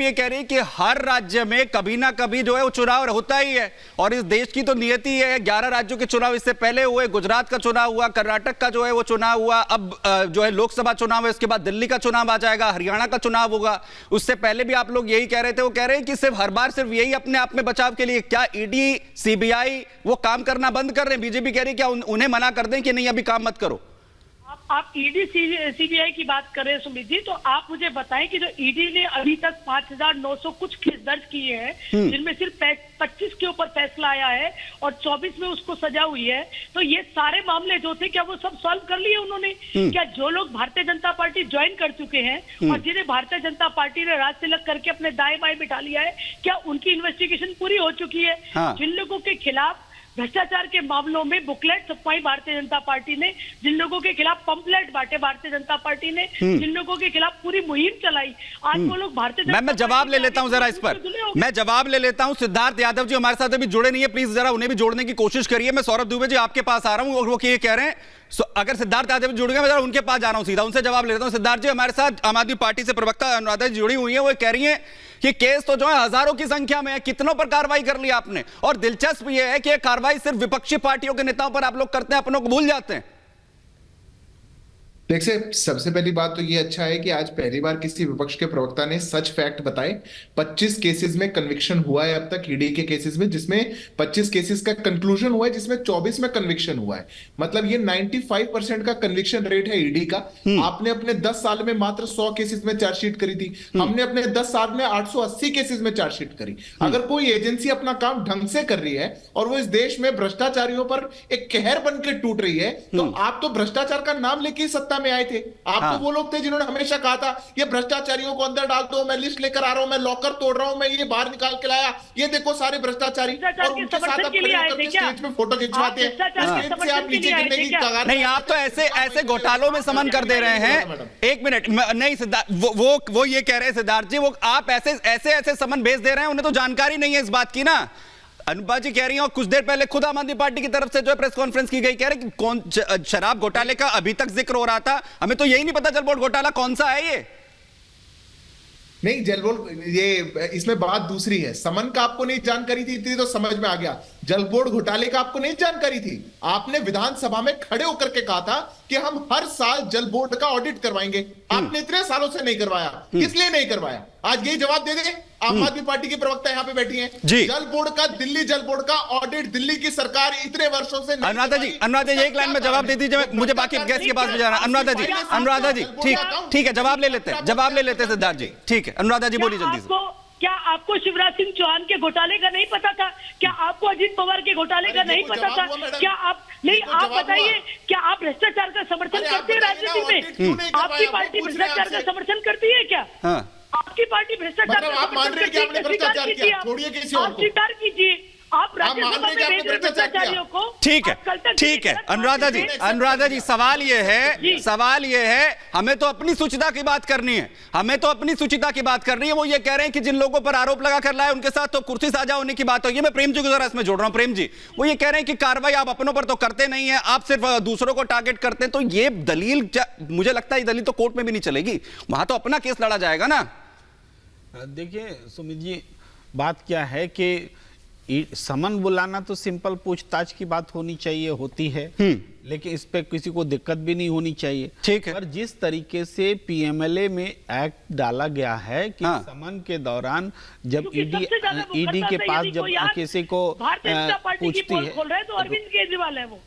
BJP ये कह रही है कि हर राज्य में कभी ना कभी जो है वो चुनाव होता ही है, और इस देश की तो नियति है। 11 राज्यों के चुनाव इससे पहले हुए, गुजरात का चुनाव हुआ, कर्नाटक का जो है वो चुनाव हुआ, अब जो है लोकसभा चुनाव है, उसके बाद दिल्ली का चुनाव आ जाएगा, हरियाणा का चुनाव होगा। उससे पहले भी आप लोग यही कह रहे थे। वो कह रहे हैं कि सिर्फ हर बार सिर्फ यही अपने आप में बचाव के लिए, क्या ईडी सीबीआई वो काम करना बंद कर रहे हैं? बीजेपी कह रही है क्या उन्हें मना कर दें कि नहीं अभी काम मत करो? आप ईडी सीबीआई की बात कर रहे हैं सुमित जी, तो आप मुझे बताएं कि जो ईडी ने अभी तक 5,900 कुछ केस दर्ज किए हैं, जिनमें सिर्फ 25 के ऊपर फैसला आया है और 24 में उसको सजा हुई है, तो ये सारे मामले जो थे क्या वो सब सॉल्व कर लिए उन्होंने? क्या जो लोग भारतीय जनता पार्टी ज्वाइन कर चुके हैं और जिन्हें भारतीय जनता पार्टी ने राज तिलक करके अपने दाएं बाएं बिठा लिया है, क्या उनकी इन्वेस्टिगेशन पूरी हो चुकी है? जिन लोगों के खिलाफ भ्रष्टाचार के मामलों में बुकलेट छपवाई भारतीय जनता पार्टी ने, जिन लोगों के खिलाफ पंपलेट बांटे भारतीय जनता पार्टी ने, जिन लोगों के खिलाफ पूरी मुहिम चलाई, आज वो लोग भारतीय जनता मैं जवाब ले लेता हूं जरा इस पर, मैं जवाब ले लेता हूं। सिद्धार्थ यादव जी हमारे साथ अभी जुड़े नहीं है, प्लीज जरा उन्हें भी जोड़ने की कोशिश करिए। मैं सौरभ दुबे जी आपके पास आ रहा हूं और वो ये कह रहे हैं, अगर सिद्धार्थ यादव जुड़ गए मैं जरा उनके पास जा रहा हूं, सीधा उनसे जवाब लेता हूं। सिद्धार्थ जी हमारे साथ आम आदमी पार्टी से प्रवक्ता अनुराधा जी जुड़ी हुई है, वो कह रही है कि केस तो जो है हजारों की संख्या में है, कितनों पर कार्रवाई कर ली आपने, और दिलचस्प यह है कि यह कार्रवाई सिर्फ विपक्षी पार्टियों के नेताओं पर आप लोग करते हैं, अपनों को भूल जाते हैं। देखिए, सबसे पहली बात तो ये अच्छा है कि आज पहली बार किसी विपक्ष के प्रवक्ता ने सच फैक्ट बताए। 25 केसेस में कन्विक्शन हुआ है अब तक ईडी के केसेस में, जिसमें 25 केसेस का कंक्लूजन हुआ है, जिसमें 24 में कन्विक्शन हुआ है। मतलब ये 95% का कन्विक्शन रेट है ईडी का। आपने अपने 10 साल में मात्र 100 केसेस में चार्जशीट करी थी, हमने अपने 10 साल में 880 केसेस में चार्जशीट करी। अगर कोई एजेंसी अपना काम ढंग से कर रही है और वो इस देश में भ्रष्टाचारियों पर एक कहर बनकर टूट रही है, तो आप तो भ्रष्टाचार का नाम लेके सत्ता में आए थे। आप तो वो लोग थे जिन्होंने हमेशा कहा था ये भ्रष्टाचारियों को अंदर डाल दो, मैं लिस्ट लेकर आ रहा हूं, मैं लॉकर तोड़ रहा हूं, मैं ये बाहर निकाल के लाया, ये देखो सारे भ्रष्टाचारी, और उनके साथ आप खड़े होकर स्टेज पे फोटो खिंचवाते हैं, स्टेज से आप नीचे गिरने की कगार। नहीं, आप तो ऐसे घोटालों में समन कर दे रहे हैं। एक मिनट, नहीं सिद्धार्थ, वो ये कह रहे हैं सिद्धार्थ जी, वो आप ऐसे समन भेज दे रहे हैं, उन्हें तो जानकारी नहीं है इस बात की ना। अनुपा जी कह रही हैं, और कुछ देर पहले खुद आम आदमी पार्टी की तरफ से जो है प्रेस कॉन्फ्रेंस की गई, कह रहे कि कौन शराब घोटाले का अभी तक जिक्र हो रहा था, हमें तो यही नहीं पता जल बोर्ड घोटाला कौन सा है ये। नहीं, जल बोर्ड, ये इसमें बात दूसरी है। समन का आपको नहीं जानकारी थी, इतनी तो समझ में आ गया। जल बोर्ड घोटाले का आपको नहीं जानकारी थी। आपने विधानसभा में खड़े होकर के कहा था कि हम हर साल जल बोर्ड का ऑडिट करवाएंगे। आपने इतने सालों से नहीं करवाया, किस लिए नहीं करवाया? आज यही जवाब दे दें। आम आदमी पार्टी की प्रवक्ता यहाँ पे बैठी हैं। जल बोर्ड का, दिल्ली जल बोर्ड का ऑडिट दिल्ली की सरकार इतने वर्षों से नहीं। अनुराधा जी एक लाइन में जवाब दे दीजिए, मुझे बाकी गेस्ट के पास भी जाना है। अनुराधा जी ठीक है, जवाब ले लेते हैं सिद्धार्थ जी, ठीक है। अनुराधा जी बोलिए जल्दी से। क्या आपको शिवराज सिंह चौहान के घोटाले का नहीं पता था? क्या आपको अजीत पवार के घोटाले का नहीं पता था? क्या आप नहीं, आप बताइए, क्या आप भ्रष्टाचार का समर्थन करते हैं राजनीति में? आपकी पार्टी भ्रष्टाचार का समर्थन करती है क्या? आपकी पार्टी भ्रष्टाचार का समर्थन करती है? भ्रष्टाचार किया, छोड़िए किसी और को। आप स्वीकार कीजिए, आप राज्यसभा में भेज रहे भ्रष्टाचारियों को। ठीक है अनुराधा जी, सवाल ये है हमें तो अपनी सुचिता की बात करनी है। वो ये कह रहे हैं कि जिन लोगों पर आरोप लगा कर लाए उनके साथ तो कुर्सी साझा होने की बात होगी। मैं प्रेम जी को जरा इसमें जोड़ रहा हूं। प्रेम जी, वो ये कह रहे हैं कि कार्रवाई आप अपनों पर तो करते नहीं है, आप सिर्फ दूसरों को टारगेट करते हैं। तो ये दलील, मुझे लगता है ये दलील तो कोर्ट में भी नहीं चलेगी, वहां तो अपना केस लड़ा जाएगा ना। देखिए सुमित जी, बात क्या है कि समन बुलाना तो सिंपल पूछताछ की बात होनी चाहिए, होती है, लेकिन इस पे किसी को दिक्कत भी नहीं होनी चाहिए। ठीक है। पर जिस तरीके से पीएमएलए में एक्ट डाला गया है कि समन के दौरान जब ईडी के पास जब किसी को पूछती है तो अरविंद केजरीवाल है वो,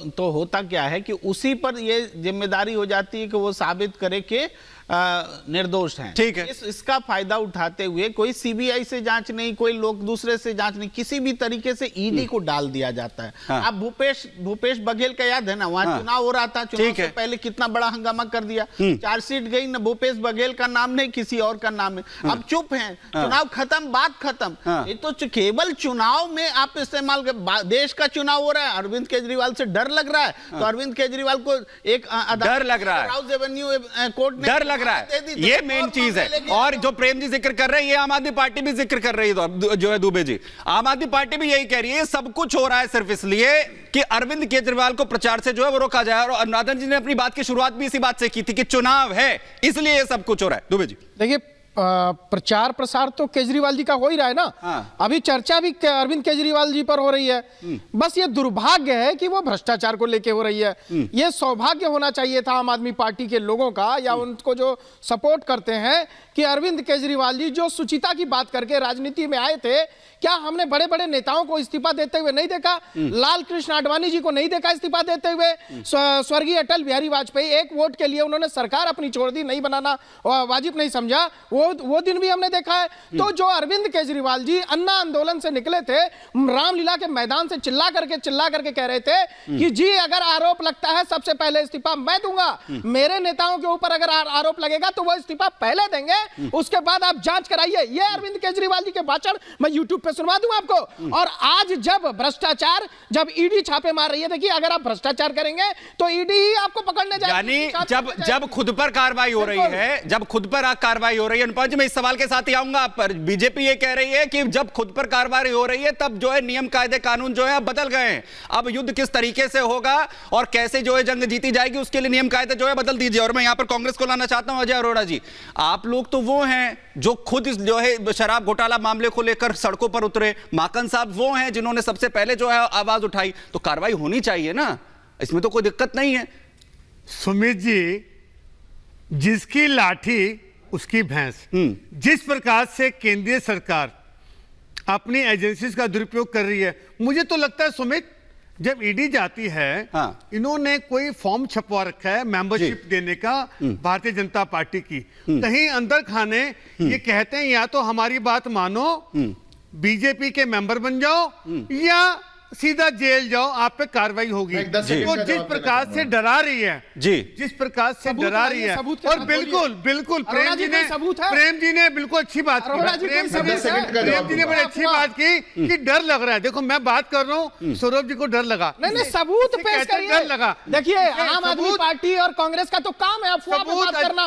तो होता क्या है कि उसी पर ये जिम्मेदारी हो जाती है कि वो साबित करे कि निर्दोष हैं। ठीक है। इसका फायदा उठाते हुए कोई सीबीआई से जांच नहीं, कोई लोग दूसरे से जांच नहीं, किसी भी तरीके से ईडी को डाल दिया जाता है। अब भूपेश बघेल का याद है ना, वहां चुनाव हो रहा था, चुनाव से पहले कितना बड़ा हंगामा कर दिया, चार्जशीट गई ना, भूपेश बघेल का नाम नहीं, किसी और का नाम है। अब चुप हैं, चुनाव खत्म, बात खत्म। ये तो केवल चुनाव में आप इस्तेमाल, देश का चुनाव हो रहा है, अरविंद केजरीवाल से डर लग रहा है, तो अरविंद केजरीवाल को एक डर लग रहा है, राउज एवेन्यू कोर्ट ने डर लग रहा है, ये मेन चीज है। और जो प्रेम जी जिक्र कर रहे हैं, ये आम आदमी पार्टी भी जिक्र कर रही है, जो है दुबे जी, आम आदमी पार्टी भी यही कह रही है, सब कुछ हो रहा है सिर्फ इसलिए कि अरविंद केजरीवाल को प्रचार से जो है वो रोका जाए। और अनुराधा जी ने अपनी बात की शुरुआत भी इसी बात से की थी कि चुनाव है, इसलिए ये सब कुछ हो रहा है। दुबे जी देखिए, प्रचार प्रसार तो केजरीवाल जी का हो ही रहा है ना। हाँ। अभी चर्चा भी अरविंद केजरीवाल जी पर हो रही है। बस ये दुर्भाग्य है कि वो भ्रष्टाचार को लेके हो रही है। ये सौभाग्य होना चाहिए था आम आदमी पार्टी के लोगों का या उनको जो सपोर्ट करते हैं कि अरविंद केजरीवाल जी जो सुचिता की बात करके राजनीति में आए थे, क्या हमने बड़े बड़े नेताओं को इस्तीफा देते हुए नहीं देखा? लाल कृष्ण आडवाणी जी को नहीं देखा इस्तीफा देते हुए? स्वर्गीय अटल बिहारी वाजपेयी एक वोट के लिए उन्होंने सरकार अपनी छोड़ दी, नहीं बनाना वाजिब नहीं समझा, वो दिन भी हमने देखा है। तो जो अरविंद केजरीवाल जी अन्ना आंदोलन से निकले थे, रामलीला के मैदान से चिल्ला करके कह रहे थे कि जी अगर आरोप लगता है सबसे पहले इस्तीफा मैं दूंगा, मेरे नेताओं के ऊपर अगर आरोप लगेगा तो वो इस्तीफा पहले देंगे, उसके बाद आप जांच कराइए। ये अरविंद केजरीवाल जी के भाषण मैं यूट्यूब पे सुनवा दूं आपको। और आज जब भ्रष्टाचार, जब ईडी छापे मार रही है, देखिए अगर आप भ्रष्टाचार करेंगे तो ईडी ही आपको पकड़ने जाएगी। यानी जब खुद पर कार्रवाई हो रही है, जब खुद पर कार्रवाई हो रही है, अनुपम जी मैं इस सवाल के साथ ही आऊंगा आप पर। बीजेपी ये कह रही है कि जब खुद पर कार्रवाई हो रही है तब जो है नियम कायदे कानून जो है अब बदल गए हैं। अब युद्ध किस तरीके से होगा और कैसे जो है जंग जीती जाएगी उसके लिए नियम कायदे जो है बदल दीजिए। और मैं यहां पर कांग्रेस को लाना चाहता हूं। अजय अरोड़ा जी, आप लोग तो वो हैं जो खुद जो है शराब घोटाला मामले को लेकर सड़कों पर उतरे, माकन साहब वो हैं जिन्होंने सबसे पहले जो है आवाज उठाई, तो कार्रवाई होनी चाहिए ना, इसमें तो कोई दिक्कत नहीं है। सुमित जी, जिसकी लाठी उसकी भैंस। जिस प्रकार से केंद्रीय सरकार अपनी एजेंसीज का दुरुपयोग कर रही है, मुझे तो लगता है सुमित जब ईडी जाती है, हाँ। इन्होंने कोई फॉर्म छपवा रखा है मेंबरशिप देने का भारतीय जनता पार्टी की, कहीं अंदर खाने ये कहते हैं या तो हमारी बात मानो, बीजेपी के मेंबर बन जाओ या सीधा जेल जाओ, आप पे कार्रवाई होगी। वो जिस प्रकार से डरा रही है जी, जिस प्रकार से डरा रही है, और बिल्कुल प्रेम जी ने बिल्कुल अच्छी बात की, प्रेम जी ने बड़ी अच्छी बात की कि डर लग रहा है। देखो मैं बात कर रहा हूँ, सौरभ जी को डर लगा। नहीं सबूत पेश करिए। डर लगा। देखिए आम आदमी पार्टी और कांग्रेस का तो काम है अफवाह पे बात करना।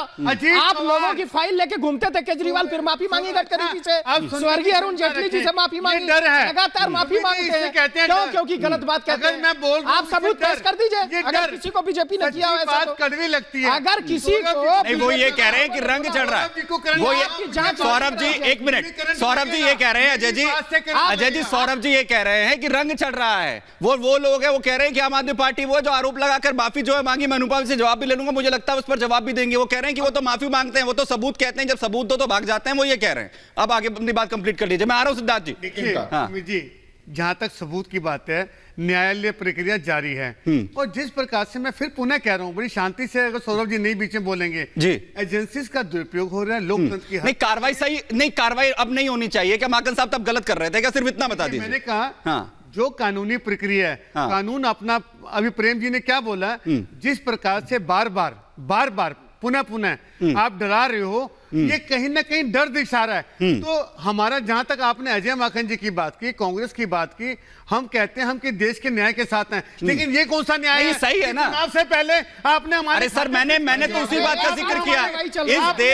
आप लोगों की फाइल लेके घूमते थे केजरीवाल, फिर माफी मांगी गडकरी जी से, स्वर्गीय अरुण जेटली जी से माफी मांगी, लगातार माफी मांगते हैं। कहते हैं क्योंकि गलत बात कहते हैं। मैं बोल रहा हूं, आप सबूत पेश कर दीजिए। अगर किसी को बीजेपी ने किया वैसा तो कड़वी लगती है। अगर किसी को नहीं, वो ये कह रहे हैं कि रंग चढ़ रहा है। वो ये सौरभ जी एक मिनट, सौरभ जी ये कह रहे हैं, अजय जी सौरभ जी ये कह रहे हैं कि रंग चढ़ रहा है। वो लोग हैं वो कह रहे हैं कि आम आदमी पार्टी वो जो आरोप लगाकर माफी जो है मांगी, मैं अनुपम से जवाब भी ले लूंगा, मुझे लगता है उस पर जवाब भी देंगे। वो कह रहे हैं कि वो तो माफी मांगते हैं, वो तो सबूत कहते हैं, जब सबूत दो तो भाग जाते हैं, वो ये कह रहे हैं। अब आगे अपनी बात कंप्लीट कर लीजिए, मैं आ रहा हूं सिद्धार्थ जी। देखिए जहां तक सबूत की बात है, न्यायालय प्रक्रिया जारी है, और जिस प्रकार से मैं फिर पुनः कह रहा हूं, बड़ी शांति से अगर सौरभ जी नहीं बीच में बोलेंगे जी, एजेंसीज का दुरुपयोग हो रहा है, लोकतंत्र की नहीं कार्रवाई सही नहीं, कार्रवाई अब नहीं होनी चाहिए क्या? माकन साहब तब गलत कर रहे थे क्या? सिर्फ इतना बता दीजिए। मैंने कहा जो कानूनी प्रक्रिया है, कानून अपना, अभी प्रेम जी ने क्या बोला, जिस प्रकार से बार बार पुनः आप डरा रहे हो, ये कहीं ना कहीं डर दिखा रहा है। तो हमारा, जहां तक आपने अजय माकन जी की बात की, कांग्रेस की बात की, हम कहते हैं हम कि देश के न्याय के साथ हैं, लेकिन ये कौन सा न्याय है? सही है ना, चुनाव से पहले आपने हमारे, अरे सर मैंने तो उसी बात का जिक्र किया। इस देश